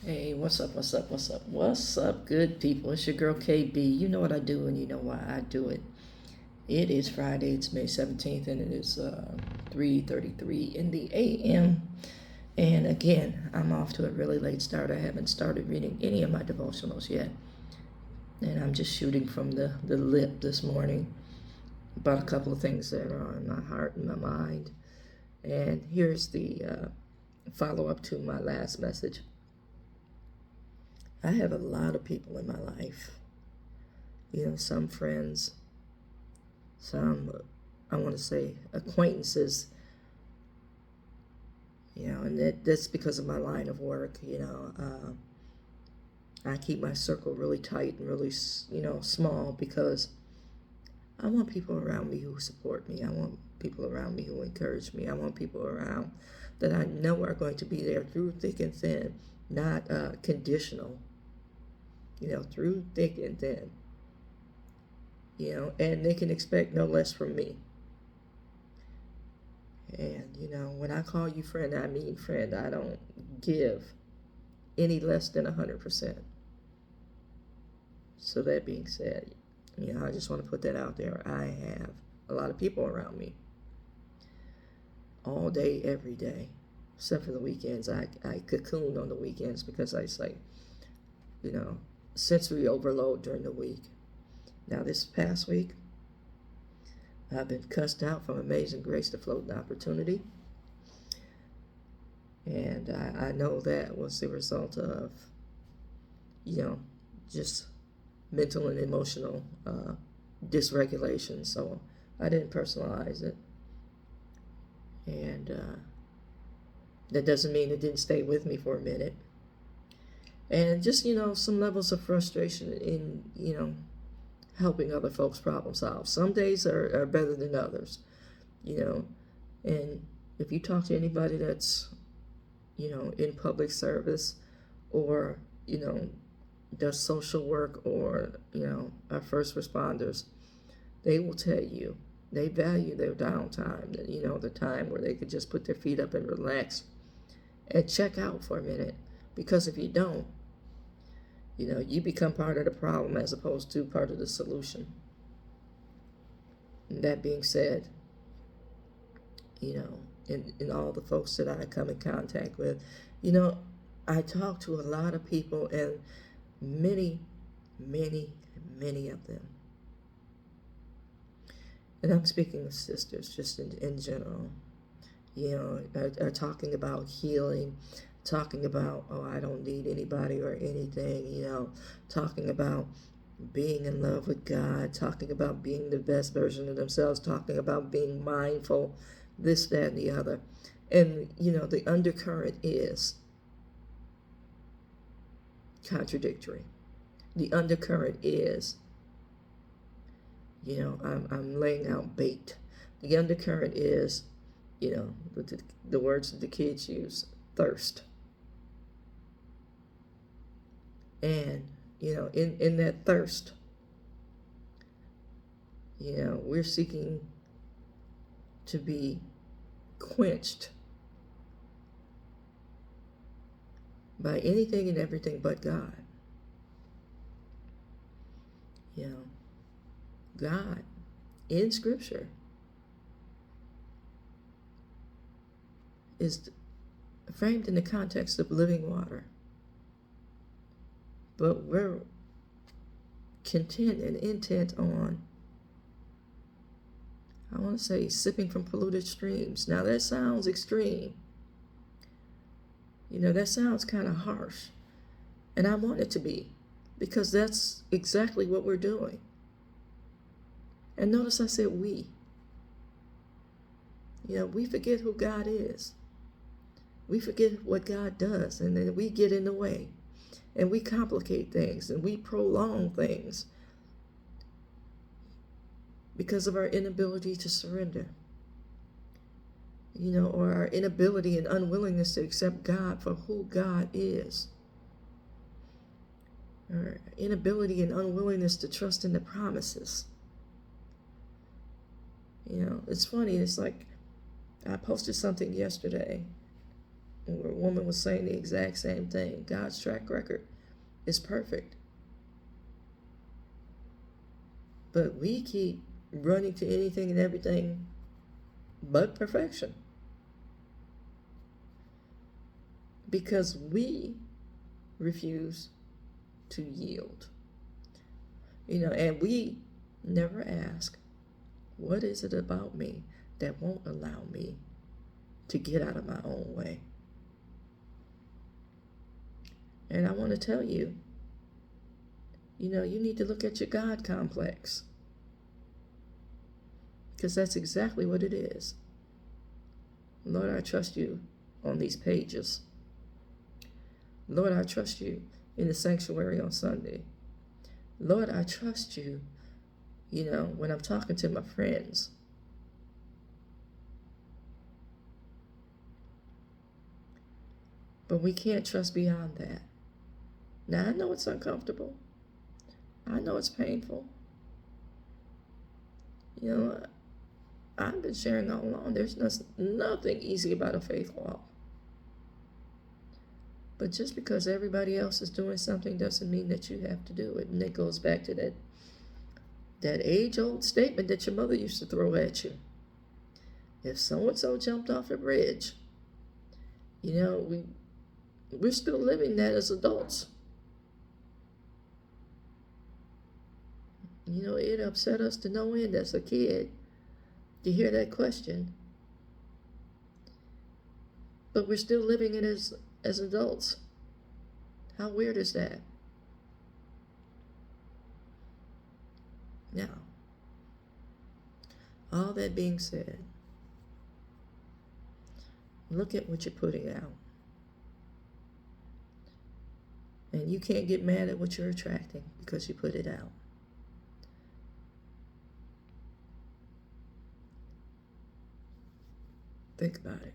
Hey, what's up? What's up? What's up? What's up, good people? It's your girl KB. You know what I do and you know why I do it. It is Friday, it's May 17th, and it is 3:33 in the AM. And again, I'm off to a really late start. I haven't started reading any of my devotionals yet. And I'm just shooting from the lip this morning about a couple of things that are on my heart and my mind. And here's the follow up to my last message. I have a lot of people in my life, some friends, some, I want to say, acquaintances, and that's because of my line of work. I keep my circle really tight and really, small because I want people around me who support me. I want people around me who encourage me. I want people around that I know are going to be there through thick and thin, not conditional, through thick and thin. And they can expect no less from me. And, when I call you friend, I mean friend. I don't give any less than 100%. So that being said, I just want to put that out there. I have a lot of people around me all day, every day, except for the weekends. I cocoon on the weekends because I say, sensory overload during the week. Now, this past week, I've been cussed out from Amazing Grace to Floating Opportunity. And I know that was the result of, just mental and emotional dysregulation. So I didn't personalize it. And that doesn't mean it didn't stay with me for a minute. And just, some levels of frustration in, helping other folks problem solve. Some days are better than others, and if you talk to anybody that's, in public service or, does social work or, our first responders, they will tell you they value their downtime, the time where they could just put their feet up and relax and check out for a minute. Because if you don't, you become part of the problem as opposed to part of the solution. And that being said, in all the folks that I come in contact with, I talk to a lot of people, and many, many, many of them, and I'm speaking of sisters just in general, are talking about healing, talking about, oh, I don't need anybody or anything, talking about being in love with God, talking about being the best version of themselves, talking about being mindful, this, that, and the other. And, the undercurrent is contradictory. The undercurrent is, I'm laying out bait. The undercurrent is, the words that the kids use, thirst. And, in that thirst, we're seeking to be quenched by anything and everything but God. God in Scripture is framed in the context of living water. But we're content and intent on, I want to say, sipping from polluted streams. Now that sounds extreme. That sounds kind of harsh. And I want it to be, because that's exactly what we're doing. And notice I said we. We forget who God is. We forget what God does, and then we get in the way. And we complicate things, and we prolong things because of our inability to surrender. Or our inability and unwillingness to accept God for who God is. Our inability and unwillingness to trust in the promises. It's funny, it's like I posted something yesterday, where a woman was saying the exact same thing. God's track record is perfect. But we keep running to anything and everything but perfection. Because we refuse to yield. And we never ask, what is it about me that won't allow me to get out of my own way? And I want to tell you, you need to look at your God complex. Because that's exactly what it is. Lord, I trust you on these pages. Lord, I trust you in the sanctuary on Sunday. Lord, I trust you, when I'm talking to my friends. But we can't trust beyond that. Now, I know it's uncomfortable. I know it's painful. I've been sharing all along. There's nothing easy about a faith walk. But just because everybody else is doing something doesn't mean that you have to do it. And it goes back to that age-old statement that your mother used to throw at you. If so-and-so jumped off a bridge, we're still living that as adults. It upset us to no end as a kid to hear that question. But we're still living it as adults. How weird is that? Now, all that being said, look at what you're putting out. And you can't get mad at what you're attracting because you put it out. Think about it.